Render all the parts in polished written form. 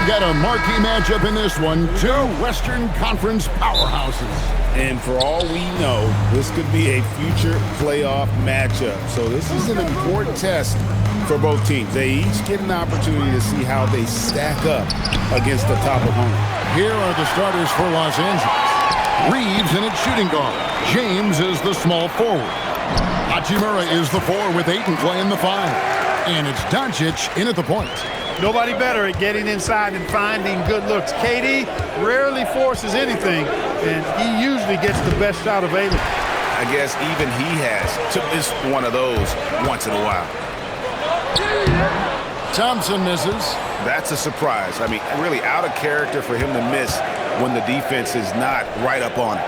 got a marquee matchup in this one. Two Western Conference powerhouses. And for all we know, this could be a future playoff matchup. So this is an important test for both teams. They each get an opportunity to see how they stack up against the top opponent. Here are the starters for Los Angeles. Reeves in its shooting guard. James is the small forward. Hachimura is the 4 with Ayton playing the 5. And it's Doncic in at the point. Nobody better at getting inside and finding good looks. KD rarely forces anything, and he usually gets the best shot available. I guess even he has to miss one of those once in a while. Thompson misses. That's a surprise. I mean, really out of character for him to miss when the defense is not right up on it.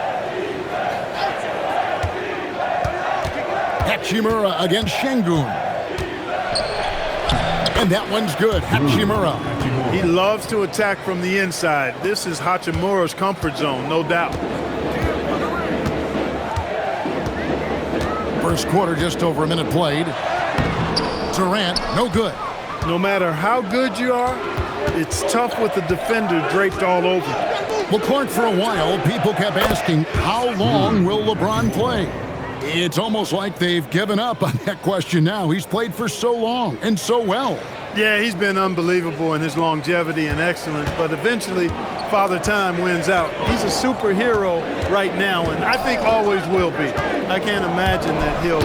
Hachimura against Şengün. And that one's good. Hachimura. He loves to attack from the inside. This is Hachimura's comfort zone, no doubt. First quarter, just over a minute played. Durant, no good. No matter how good you are, it's tough with the defender draped all over. Well, Clark, for a while, people kept asking, how long will LeBron play? It's almost like they've given up on that question now. He's played for so long and so well. Yeah, he's been unbelievable in his longevity and excellence, but eventually Father Time wins out. He's a superhero right now, and I think always will be. I can't imagine that he'll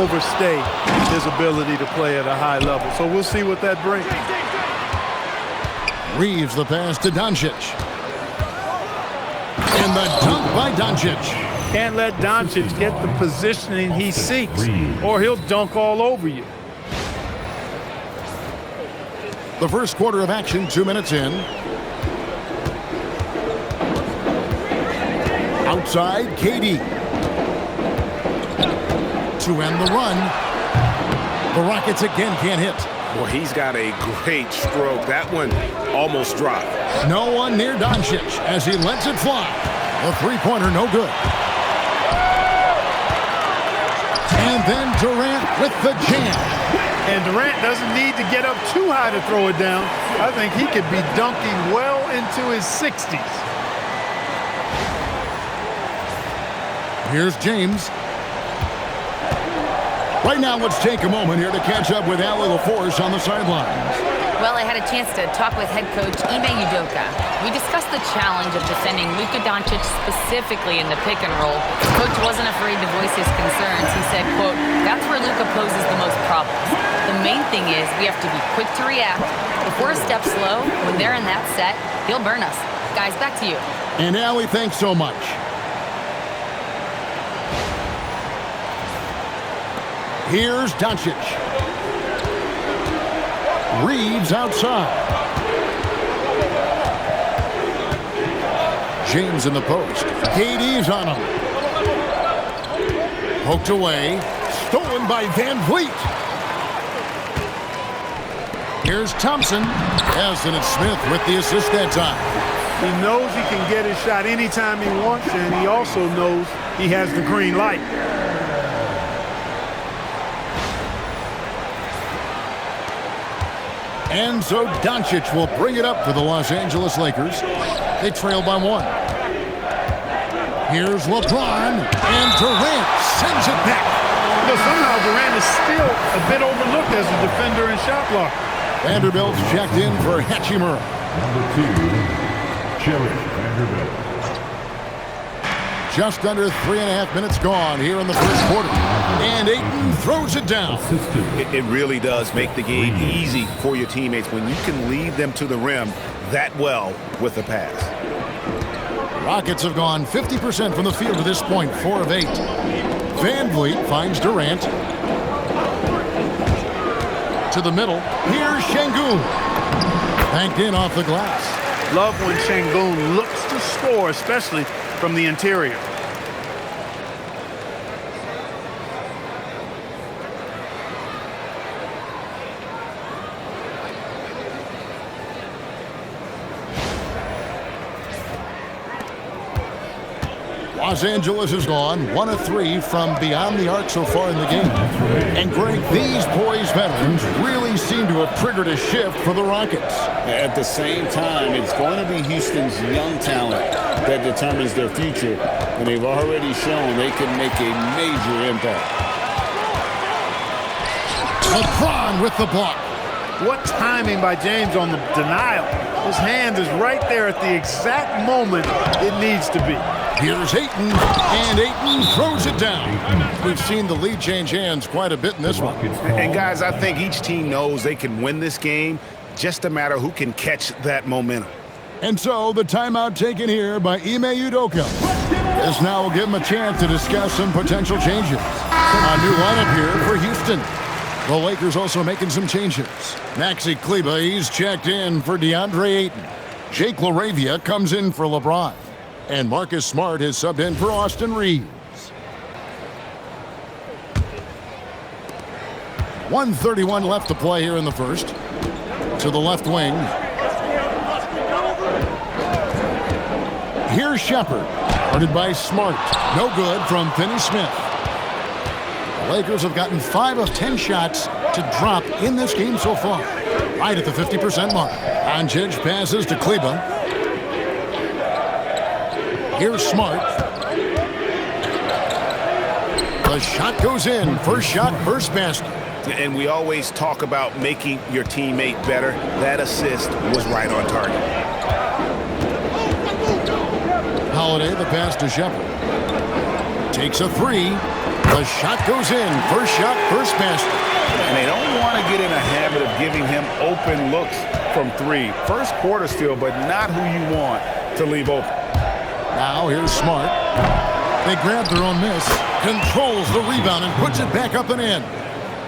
overstay his ability to play at a high level. So we'll see what that brings. Reeves the pass to Doncic. And the dunk by Doncic. Can't let Doncic get the positioning he seeks, or he'll dunk all over you. The first quarter of action, 2 minutes in. Outside, KD. To end the run. The Rockets again can't hit. Well, he's got a great stroke. That one almost dropped. No one near Doncic as he lets it fly. The three-pointer no good. And then Durant with the jam. And Durant doesn't need to get up too high to throw it down. I think he could be dunking well into his 60s. Here's James. Right now, let's take a moment here to catch up with Allie LaForce on the sidelines. Well, I had a chance to talk with head coach Ime Udoka. We discussed the challenge of defending Luka Doncic specifically in the pick and roll. Coach wasn't afraid to voice his concerns. He said, quote, that's where Luka poses the most problems. The main thing is we have to be quick to react. If we're a step slow, when they're in that set, he'll burn us. Guys, back to you. And Allie, thanks so much. Here's Doncic. Reeves outside. James in the post. KD's on him. Poked away. Stolen by Van Vliet. Here's Thompson. Yes, and it's Smith with the assist that time. He knows he can get his shot anytime he wants, and he also knows he has the green light. And so Doncic will bring it up for the Los Angeles Lakers. They trail by 1. Here's LeBron, and Durant sends it back. But somehow Durant is still a bit overlooked as a defender and shot blocker. Vanderbilt's checked in for Hachimura. Number 2, Jerry Vanderbilt. Just under 3.5 minutes gone here in the first quarter. And Ayton throws it down. It really does make the game easy for your teammates when you can lead them to the rim that well with a pass. Rockets have gone 50% from the field to this point, 4 of 8. Van Vliet finds Durant. To the middle. Here's Şengün. Banked in off the glass. Love when Şengün looks to score, especially from the interior. Los Angeles has gone 1 of 3 from beyond the arc so far in the game. And Greg, these poised veterans really seem to to have triggered a shift for the Rockets. At the same time, it's going to be Houston's young talent that determines their future, and they've already shown they can make a major impact. LeBron with the block. What timing by James on the denial. His hand is right there at the exact moment it needs to be. Here's Ayton, and Ayton throws it down. We've seen the lead change hands quite a bit in this one. And guys, I think each team knows they can win this game, just a matter who can catch that momentum. And so the timeout taken here by Ime Udoka. This now will give him a chance to discuss some potential changes. A new lineup here for Houston. The Lakers also making some changes. Maxi Kleber, he's checked in for DeAndre Ayton. Jake LaRavia comes in for LeBron. And Marcus Smart has subbed in for Austin Reeves. 1:31 left to play here in the first. To the left wing. Here's Shepard. Guarded by Smart. No good from Finney-Smith. The Lakers have gotten 5 of 10 shots to drop in this game so far. Right at the 50% mark. Doncic passes to Kleber. Here's Smart. The shot goes in. First shot, first basket. And we always talk about making your teammate better. That assist was right on target. Holiday, the pass to Shepard. Takes a three. The shot goes in. First shot, first basket. And they don't want to get in a habit of giving him open looks from three. First quarter still, but not who you want to leave open. Now here's Smart. They grab their own miss. Controls the rebound and puts it back up and in.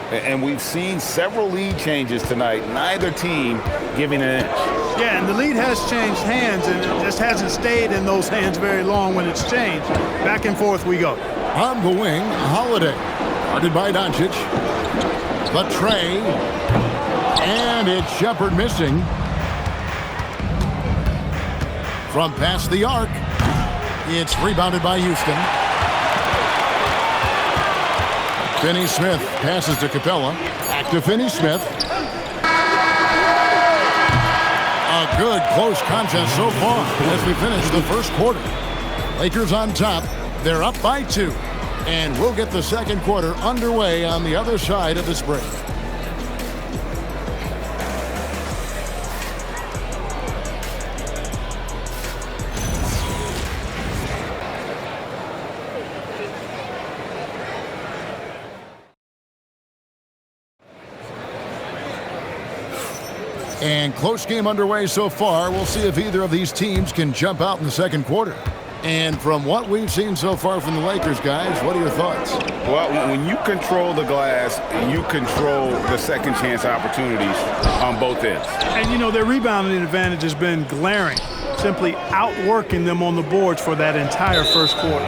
And we've seen several lead changes tonight. Neither team giving an inch. Yeah, and the lead has changed hands, and it just hasn't stayed in those hands very long when it's changed. Back and forth we go. On the wing, Holiday. Guarded by Doncic. The tray. And it's Shepard missing. From past the arc. It's rebounded by Houston. Finney-Smith passes to Capella. Back to Finney-Smith. A good close contest so far as we finish the first quarter. Lakers on top. They're up by 2. And we'll get the second quarter underway on the other side of this break. And close game underway so far. We'll see if either of these teams can jump out in the second quarter. And from what we've seen so far from the Lakers, guys, what are your thoughts? Well, when you control the glass, you control the second chance opportunities on both ends. And, you know, their rebounding advantage has been glaring, simply outworking them on the boards for that entire first quarter.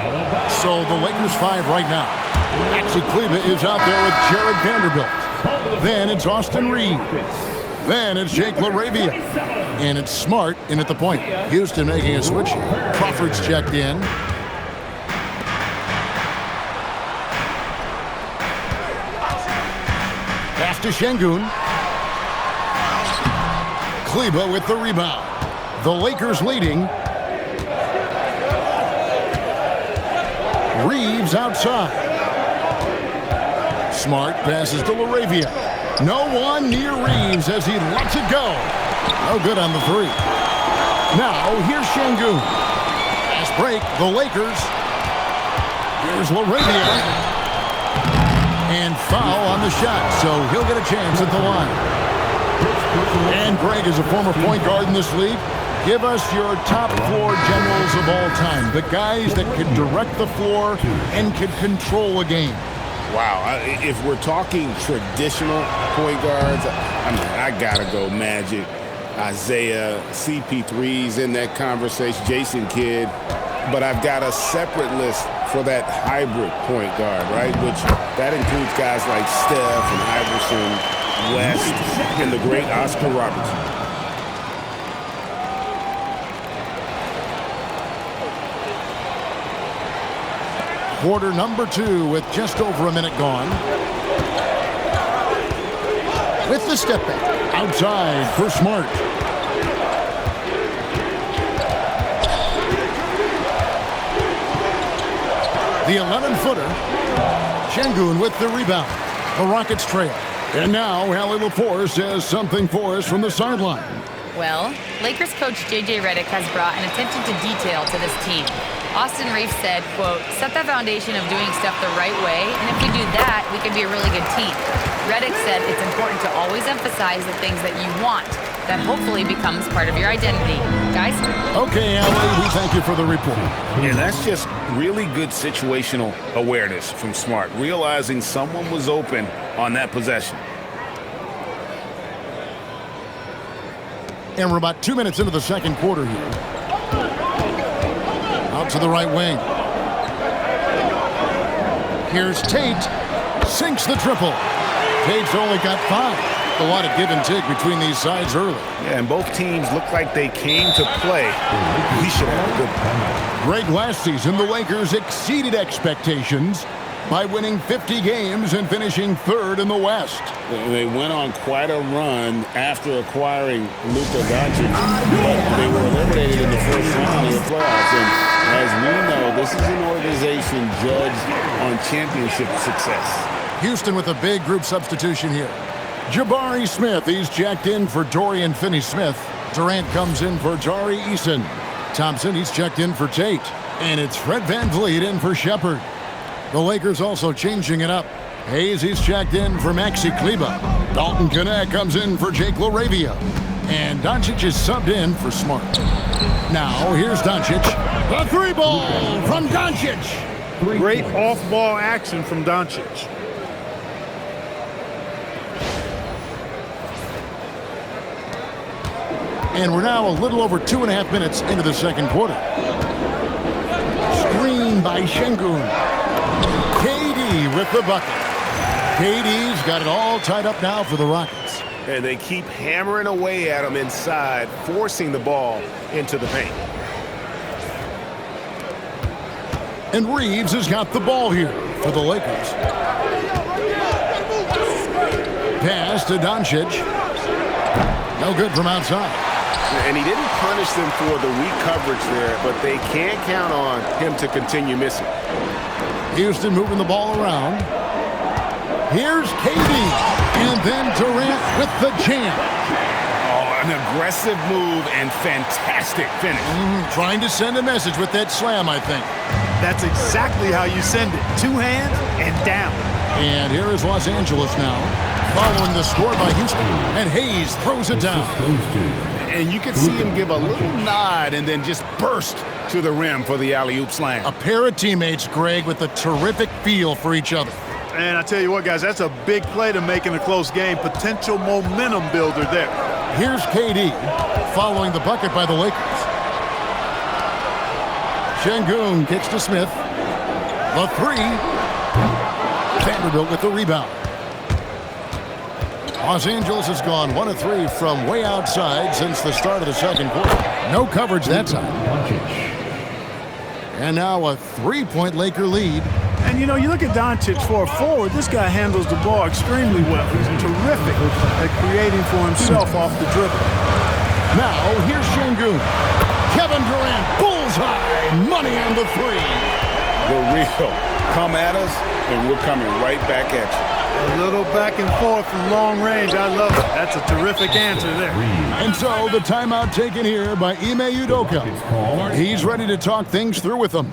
So the Lakers 5 right now. Maxi Kleber is out there with Jared Vanderbilt. Then it's Austin Reeves. Then it's Jake LaRavia. And it's Smart in at the point. Houston making a switch. Crawford's checked in. Pass to Şengün. Kleber with the rebound. The Lakers leading. Reeves outside. Smart passes to LaRavia. No one near Reeves as he lets it go. No good on the three. Now, here's Şengün. Fast break, the Lakers. Here's LaRavia. And foul on the shot, so he'll get a chance at the line. And Greg is a former point guard in this league. Give us your top 4 generals of all time. The guys that can direct the floor and can control a game. Wow, if we're talking traditional point guards, I mean, I gotta go Magic, Isaiah, CP3's in that conversation, Jason Kidd, but I've got a separate list for that hybrid point guard, right? Which that includes guys like Steph and Iverson, West, and the great Oscar Robertson. Quarter number 2 with just over a minute gone. with the step back. Outside for Smart. The 11-footer. Şengün with the rebound. The Rockets trail. And now Allie LaForce has something for us from the sideline. Well, Lakers coach J.J. Redick has brought an attention to detail to this team. Austin Reeves said, quote, set the foundation of doing stuff the right way, and if we do that, we can be a really good team. Redick said it's important to always emphasize the things that you want. That hopefully becomes part of your identity. Guys? Okay, Allie, we thank you for the report. And that's just really good situational awareness from Smart, realizing someone was open on that possession. And we're about 2 minutes into the second quarter here. Out to the right wing. Here's Tate. Sinks the triple. Tate's only got 5. A lot of give and take between these sides early. Yeah, and both teams look like they came to play. We should have a good time. Greg, last season, the Lakers exceeded expectations by winning 50 games and finishing 3rd in the West. They went on quite a run after acquiring Luka Doncic, but they were eliminated in the first round of the playoffs. And as we know, this is an organization judged on championship success. Houston with a big group substitution here. Jabari Smith, he's checked in for Dorian Finney-Smith. Durant comes in for Tari Eason. Thompson, he's checked in for Tate. And it's Fred VanVleet in for Shepard. The Lakers also changing it up. Hayes, he's checked in for Maxi Kleber. Dalton Knecht comes in for Jake LaRavia. And Doncic is subbed in for Smart. Now, here's Doncic. The 3-ball from Doncic. Great off-ball action from Doncic. And we're now a little over 2.5 minutes into the second quarter. Screen by Şengün. KD with the bucket. KD's got it all tied up now for the Rockets. And they keep hammering away at him inside, forcing the ball into the paint. And Reeves has got the ball here for the Lakers. Pass to Doncic. No good from outside. And he didn't punish them for the weak coverage there, but they can't count on him to continue missing. Houston moving the ball around. Here's KD. And then Durant with the jam. Oh, an aggressive move and fantastic finish. Trying to send a message with that slam, I think. That's exactly how you send it. 2 hands and down. And here is Los Angeles now, following the score by Houston. And Hayes throws it down. And you can see him give a little nod and then just burst to the rim for the alley-oop slam. A pair of teammates, Greg, with a terrific feel for each other. And I tell you what, guys, that's a big play to make in a close game. Potential momentum builder there. Here's KD, following the bucket by the Lakers. Şengün kicks to Smith. The 3. Vanderbilt with the rebound. Los Angeles has gone 1 of 3 from way outside since the start of the second quarter. No coverage that time. And now a 3-point Laker lead. And, you know, you look at Doncic for a forward, this guy handles the ball extremely well. He's terrific at creating for himself off the dribble. Now, here's Şengün. Kevin Durant, bullseye, money on the 3. The real. Come at us, and we're coming right back at you. A little back and forth from long range. I love it. That's a terrific answer there. And so the timeout taken here by Ime Udoka. He's ready to talk things through with them.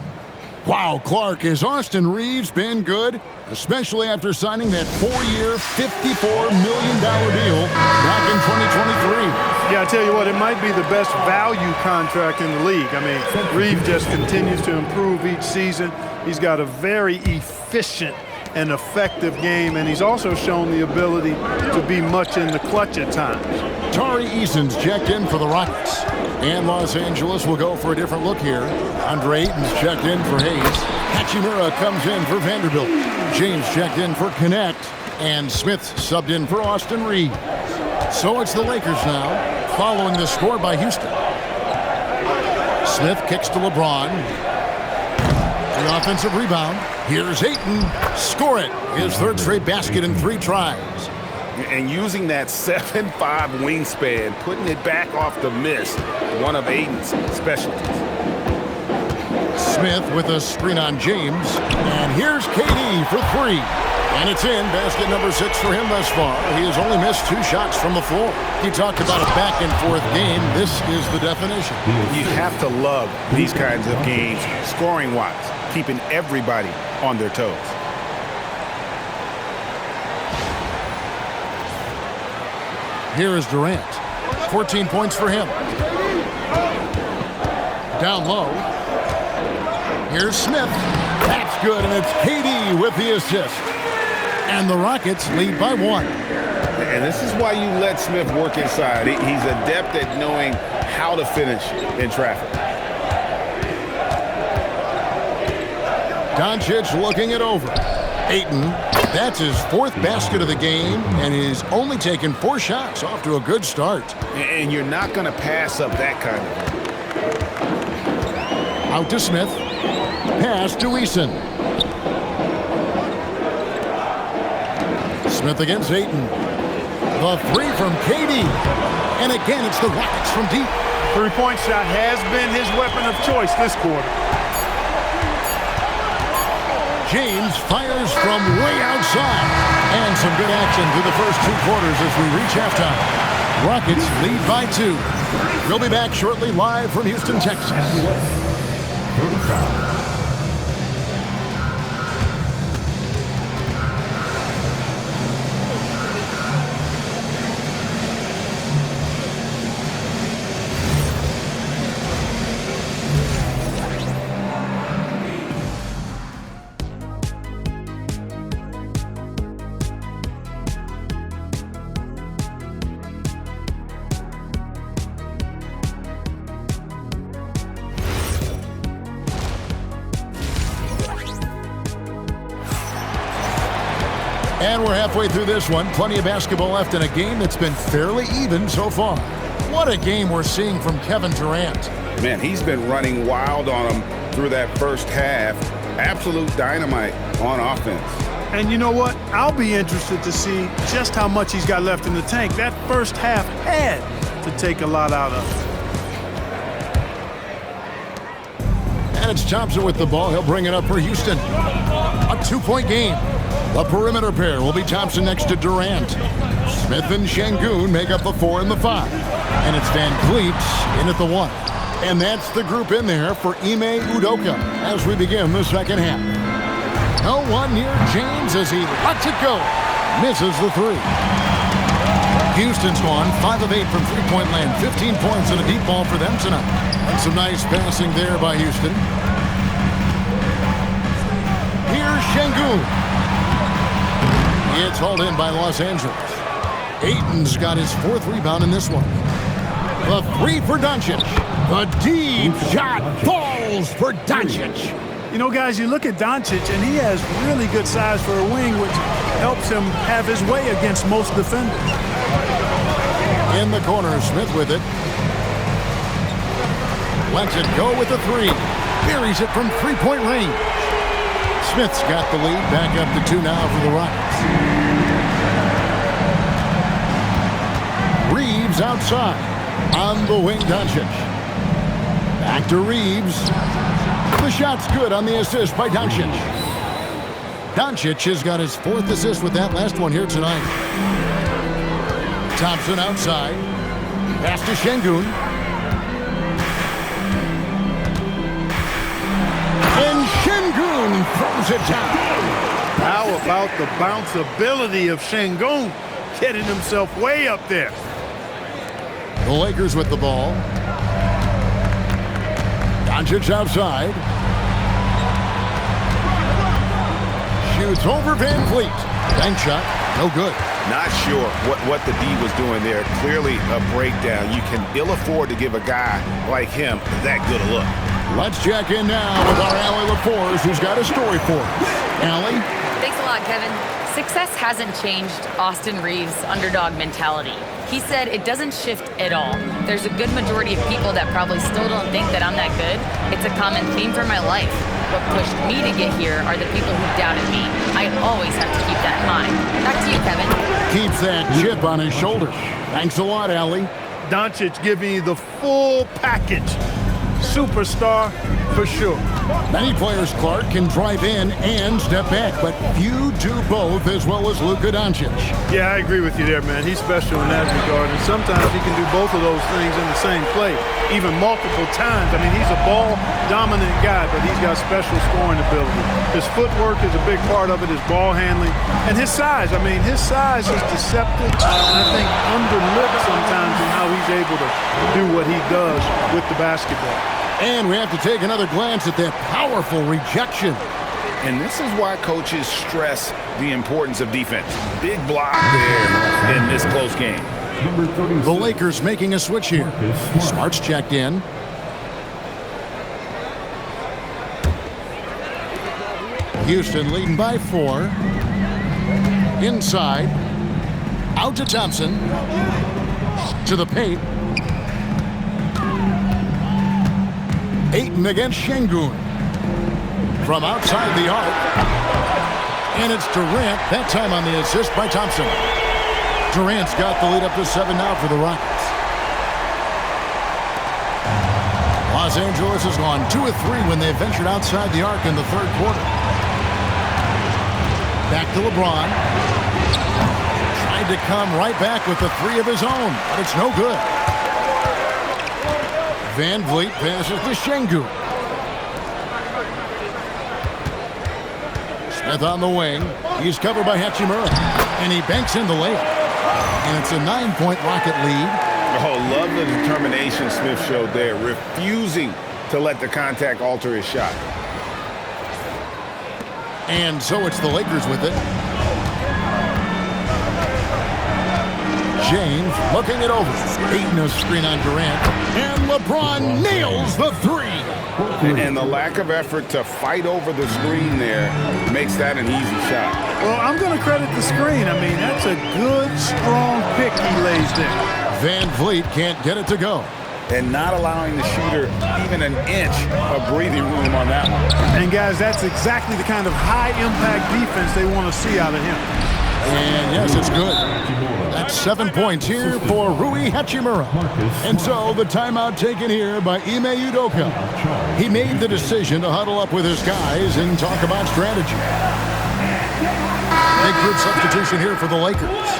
Wow, Clark, has Austin Reeves been good? Especially after signing that 4-year, $54 million deal back in 2023. Yeah, I tell you what, it might be the best value contract in the league. I mean, Reeves just continues to improve each season. He's got a very efficient and effective game, and he's also shown the ability to be much in the clutch at times. Tari Eason's checked in for the Rockets. And Los Angeles will go for a different look here. Andre Ayton's checked in for Hayes. Hachimura comes in for Vanderbilt. James checked in for Knecht. And Smith subbed in for Austin Reeves. So it's the Lakers now, following the score by Houston. Smith kicks to LeBron. The offensive rebound. Here's Ayton. Score it. His 3rd straight basket in 3 tries. And using that 7'5" wingspan, putting it back off the miss, one of Aiden's specialties. Smith with a screen on James. And here's KD for three. And it's in. Basket number 6 for him thus far. He has only missed 2 shots from the floor. He talked about a back-and-forth game. This is the definition. You have to love these kinds of games, scoring-wise, keeping everybody on their toes. Here is Durant. 14 points for him. Down low. Here's Smith. That's good, and it's KD with the assist. And the Rockets lead by 1. And this is why you let Smith work inside. He's adept at knowing how to finish in traffic. Doncic looking it over. Ayton, that's his 4th basket of the game, and he's only taken 4 shots, off to a good start. And you're not going to pass up that kind of. Out to Smith. Pass to Eason. Smith against Ayton. The 3 from KD. And again, it's the Rockets from deep. Three-point shot has been his weapon of choice this quarter. James fires from way outside. And some good action through the first 2 quarters as we reach halftime. Rockets lead by 2. We'll be back shortly live from Houston, Texas. And we're halfway through this one. Plenty of basketball left in a game that's been fairly even so far. What a game we're seeing from Kevin Durant. Man, he's been running wild on him through that first half. Absolute dynamite on offense. And you know what? I'll be interested to see just how much he's got left in the tank. That first half had to take a lot out of it. And it's Thompson with the ball. He'll bring it up for Houston. A 2-point game. The perimeter pair will be Thompson next to Durant. Smith and Şengün make up the 4 and the 5. And it's Van Vliet in at the 1. And that's the group in there for Ime Udoka as we begin the second half. No one near James as he lets it go. Misses the 3. Houston's gone 5 of 8 from three-point land. 15 points and a deep ball for them tonight. And some nice passing there by Houston. Here's Şengün. It's hauled in by Los Angeles. Ayton's got his 4th rebound in this one. The 3 for Doncic. The deep shot falls for Doncic. You know, guys, you look at Doncic, and he has really good size for a wing, which helps him have his way against most defenders. In the corner, Smith with it. Lets it go with the 3. Buries it from 3-point range. Smith's got the lead. Back up to 2 now for the Rockets. Reeves outside. On the wing, Doncic. Back to Reeves. The shot's good on the assist by Doncic. Doncic has got his 4th assist with that last one here tonight. Thompson outside. Pass to Şengün. And Şengün throws it down. How about the bounceability of Şengün getting himself way up there? The Lakers with the ball. Doncic outside. Shoots over Van Vliet. Bank shot, no good. Not sure what the D was doing there. Clearly a breakdown. You can ill afford to give a guy like him that good a look. Let's check in now with our Allie LaForce, who's got a story for us. Allie? Thanks a lot, Kevin. Success hasn't changed Austin Reeves' underdog mentality. He said it doesn't shift at all. There's a good majority of people that probably still don't think that I'm that good. It's a common theme for my life. What pushed me to get here are the people who doubted me. I always have to keep that in mind. Back to you, Kevin. Keeps that chip on his shoulder. Thanks a lot, Allie. Doncic giving you the full package. Superstar for sure. Many players, Clark, can drive in and step back, but few do both as well as Luka Doncic. Yeah, I agree with you there, man. He's special in that regard, and sometimes he can do both of those things in the same play, even multiple times. I mean, he's a ball-dominant guy, but he's got special scoring ability. His footwork is a big part of it, his ball handling, and his size. I mean, his size is deceptive, and I think underlooked sometimes in how he's able to do what he does with the basketball. And we have to take another glance at that powerful rejection. And this is why coaches stress the importance of defense. Big block there in this close game. Number 36. The Lakers making a switch here. Smart's checked in. Houston leading by 4. Inside. Out to Thompson. To the paint. Ayton against Şengün. From outside the arc. And it's Durant, that time on the assist by Thompson. Durant's got the lead up to 7 now for the Rockets. Los Angeles has gone 2 of 3 when they ventured outside the arc in the third quarter. Back to LeBron. Tried to come right back with the 3 of his own, but it's no good. Van Vliet passes to Şengün. Smith on the wing. He's covered by Hachimura. And he banks in the layup. And it's a 9-point Rocket lead. Oh, love the determination Smith showed there, refusing to let the contact alter his shot. And so it's the Lakers with it. James looking it over. Ayton a screen on Durant. And LeBron nails the 3. And the lack of effort to fight over the screen there makes that an easy shot. Well, I'm going to credit the screen. I mean, that's a good, strong pick he lays there. Van Vliet can't get it to go. And not allowing the shooter even an inch of breathing room on that one. And, guys, that's exactly the kind of high-impact defense they want to see out of him. And, yes, it's good. That's 7 points here for Rui Hachimura. And so the timeout taken here by Ime Udoka. He made the decision to huddle up with his guys and talk about strategy. Big good substitution here for the Lakers.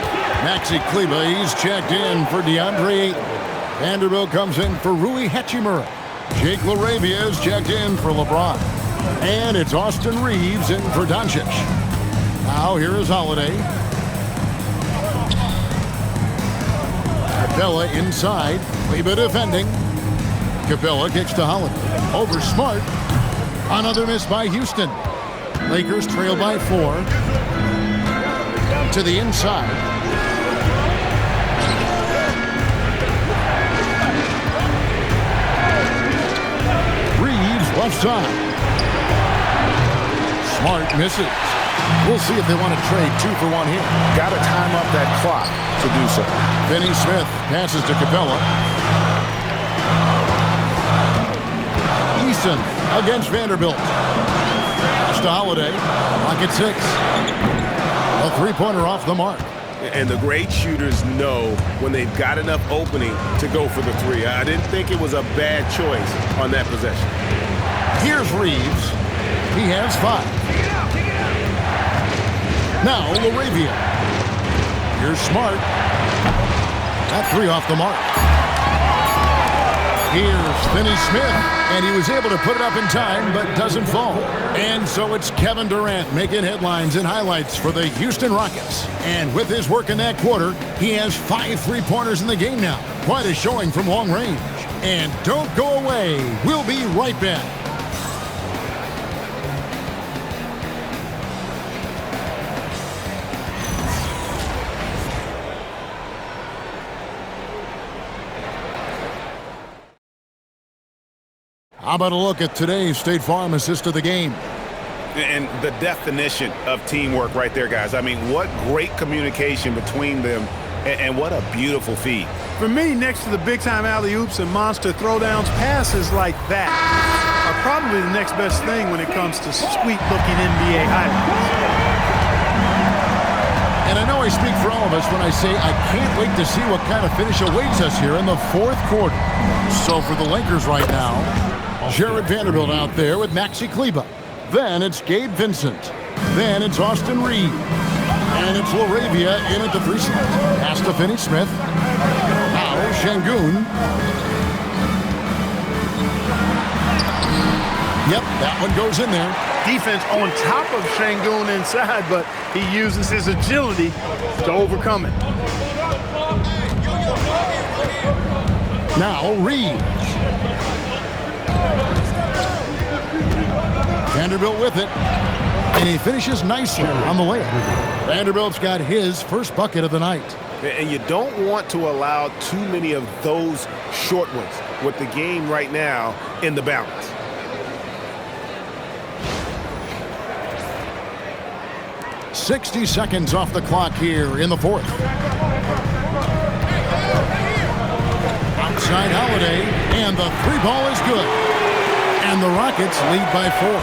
Maxi Kleber, he's checked in for DeAndre Ayton. Vanderbilt comes in for Rui Hachimura. Jake LaRavia is checked in for LeBron. And it's Austin Reeves in for Doncic. Now here is Holiday. Capella inside. Kleber defending. Capella kicks to Holiday. Over Smart. Another miss by Houston. Lakers trail by 4. To the inside. Reeves left side. Smart misses. We'll see if they want to trade 2 for 1 here. Got to time up that clock to do so. Finney Smith passes to Capella. Eason against Vanderbilt. Pass to Holiday. Clock at 6. A 3-pointer off the mark. And the great shooters know when they've got enough opening to go for the 3. I didn't think it was a bad choice on that possession. Here's Reeves. He has 5. Now LaRavia. Here's Smart. That 3 off the mark. Here's Finney Smith. And he was able to put it up in time, but doesn't fall. And so it's Kevin Durant making headlines and highlights for the Houston Rockets. And with his work in that quarter, he has 5 3-pointers in the game now. Quite a showing from long range. And don't go away. We'll be right back. How about a look at today's State Farm assist of the game? And the definition of teamwork right there, guys. I mean, what great communication between them, and what a beautiful feed. For me, next to the big-time alley-oops and monster throwdowns, passes like that are probably the next best thing when it comes to sweet-looking NBA highlights. And I know I speak for all of us when I say I can't wait to see what kind of finish awaits us here in the fourth quarter. So for the Lakers right now, Jared Vanderbilt out there with Maxi Kleber. Then it's Gabe Vincent. Then it's Austin Reed. And it's Laravia in at the 3 slot. Pass to Finney-Smith. Now Şengün. Yep, that one goes in there. Defense on top of Şengün inside, but he uses his agility to overcome it. Now Reed. Vanderbilt with it. And he finishes nicely on the layup. Vanderbilt's got his first bucket of the night. And you don't want to allow too many of those short ones with the game right now in the balance. "60 seconds off the clock here in the fourth. Outside Holiday, and the 3 ball is good. And the Rockets lead by 4.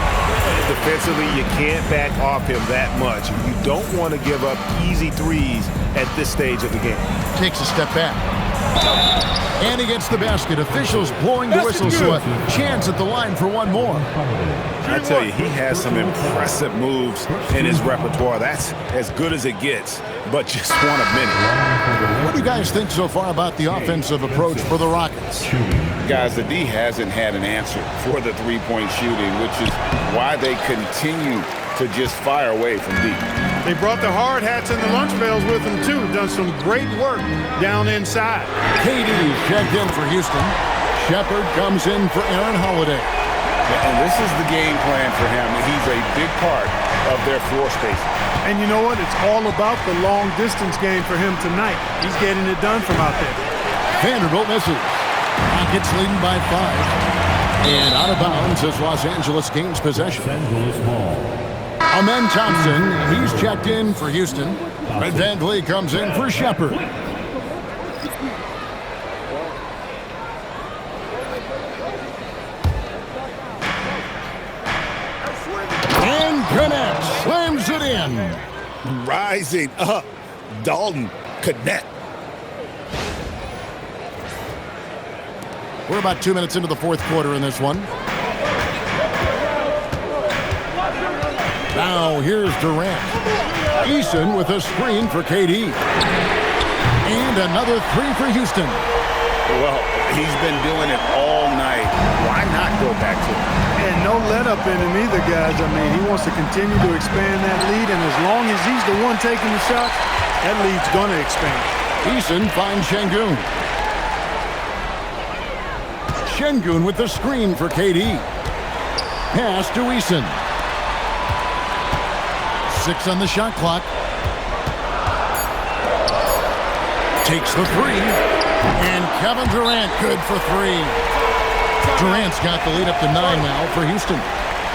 Defensively, you can't back off him that much. You don't want to give up easy threes at this stage of the game. Takes a step back. And he gets the basket. Officials blowing the whistle, so a chance at the line for one more. I tell you, he has some impressive moves in his repertoire. That's as good as it gets, but just one of many. What do you guys think so far about the offensive approach for the Rockets? Guys, the D hasn't had an answer for the three-point shooting, which is why they continue to just fire away from deep. They brought the hard hats and the lunch pails with them, too. Done some great work down inside. KD's checked in for Houston. Shepard comes in for Aaron Holiday. And this is the game plan for him. He's a big part of their floor spacing. And you know what? It's all about the long-distance game for him tonight. He's getting it done from out there. Vanderbilt misses. Rockets leading by 5. And out of bounds as Los Angeles gains possession. Amen Thompson, he's checked in for Houston. Van Vliet comes in for Shepard. And connects, slams it in. Rising up, Dalton connect. We're about 2 minutes into the fourth quarter in this one. Now here's Durant. Eason with a screen for KD. And another 3 for Houston. Well, he's been doing it all night. Why not go back to it? And no let up in him either, guys. I mean, he wants to continue to expand that lead, and as long as he's the one taking the shots, that lead's going to expand. Eason finds Şengün. Şengün with the screen for KD. Pass to Eason. 6 on the shot clock. Takes the 3. And Kevin Durant good for 3. Durant's got the lead up to 9 now for Houston.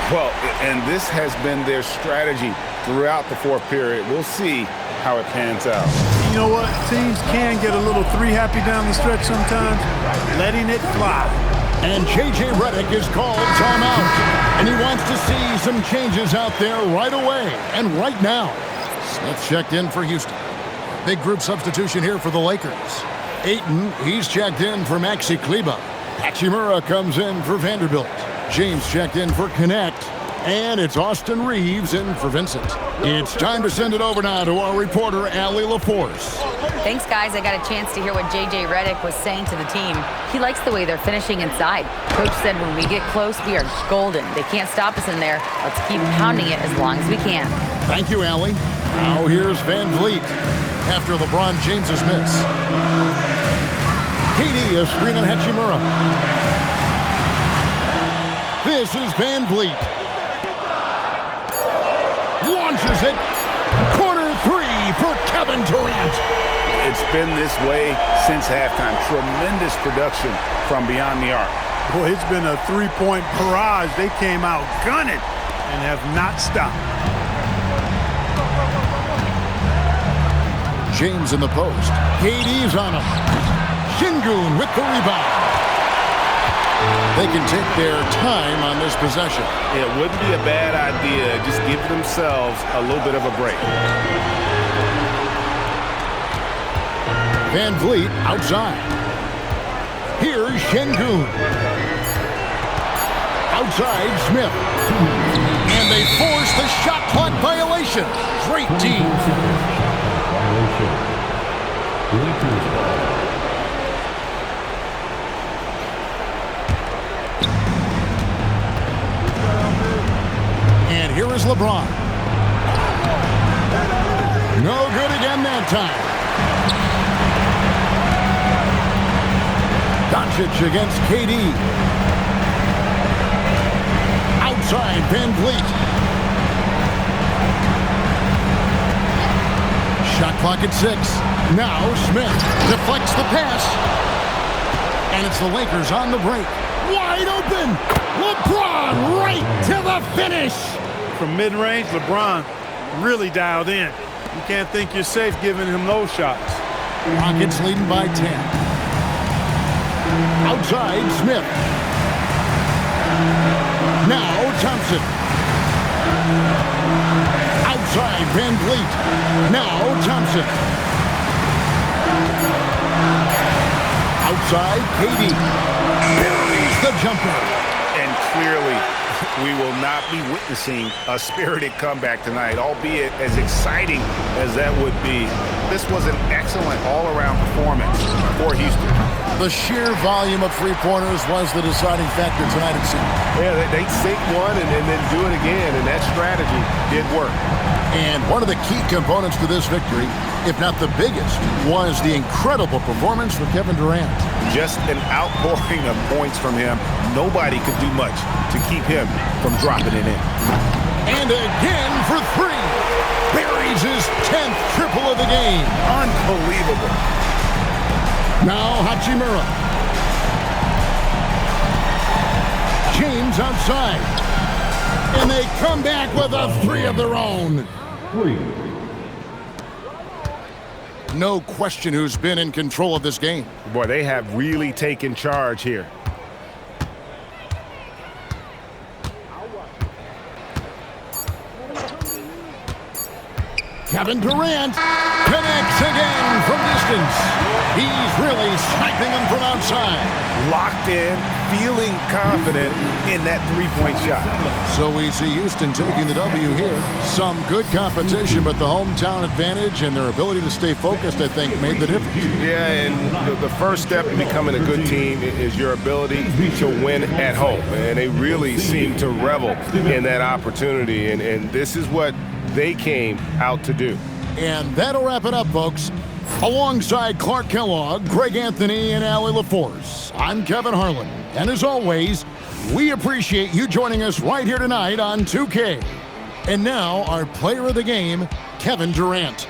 Well, and this has been their strategy throughout the fourth period. We'll see how it pans out. You know what? Teams can get a little 3-happy down the stretch sometimes. Letting it fly. And J.J. Redick is called timeout. And he wants to see some changes out there right away and right now. Smith checked in for Houston. Big group substitution here for the Lakers. Ayton, he's checked in for Maxi Kleber. Hachimura comes in for Vanderbilt. James checked in for Connect. And it's Austin Reeves in for Vincent. It's time to send it over now to our reporter, Allie LaForce. Thanks, guys. I got a chance to hear what J.J. Redick was saying to the team. He likes the way they're finishing inside. Coach said when we get close, we are golden. They can't stop us in there. Let's keep pounding it as long as we can. Thank you, Allie. Now here's Van Vliet after LeBron James's miss. KD, a screen on Hachimura. This is Van Vliet. Launches it. Corner 3 for Kevin Durant. It's been this way since halftime. Tremendous production from beyond the arc. Boy, it's been a 3-point barrage. They came out gunning. and have not stopped. James in the post. KD's on him. Şengün with the rebound. They can take their time on this possession. It wouldn't be a bad idea. Just give themselves a little bit of a break. Van Vliet outside. Here's Şengün. Outside Smith. And they force the shot clock violation. Great team. Violation. Lakers ball. And here is LeBron. No good again that time. Doncic against KD. Outside Van Vliet. Shot clock at 6. Now Smith deflects the pass. And it's the Lakers on the break. Wide open. LeBron right to the finish. From mid-range, LeBron really dialed in. You can't think you're safe giving him those shots. Rockets leading by 10. Outside Smith. Now Thompson. Outside Van Vliet. Now Thompson. Outside KD. Buries the jumper. And clearly, we will not be witnessing a spirited comeback tonight, albeit as exciting as that would be. This was an excellent all-around performance for Houston. The sheer volume of three-pointers was the deciding factor tonight, it seemed. Yeah, they sink one and then do it again, and that strategy did work. And one of the key components to this victory, if not the biggest, was the incredible performance from Kevin Durant. Just an outpouring of points from him. Nobody could do much to keep him from dropping it in. And again for 3. Buries his 10th triple of the game. Unbelievable. Now Hachimura. James outside. And they come back with a 3 of their own. 3. No question who's been in control of this game. Boy, they have really taken charge here. Kevin Durant connects again from distance. He's really sniping them from outside. Locked in, feeling confident in that three-point shot. So we see Houston taking the W here. Some good competition, but the hometown advantage and their ability to stay focused, I think, made the difference. Yeah, and the first step in becoming a good team is your ability to win at home. And they really seem to revel in that opportunity, and this is what they came out to do. And that'll wrap it up, folks. Alongside Clark Kellogg, Greg Anthony, and Allie LaForce, I'm Kevin Harlan. And as always, we appreciate you joining us right here tonight on 2K. And now, our player of the game, Kevin Durant.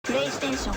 PlayStation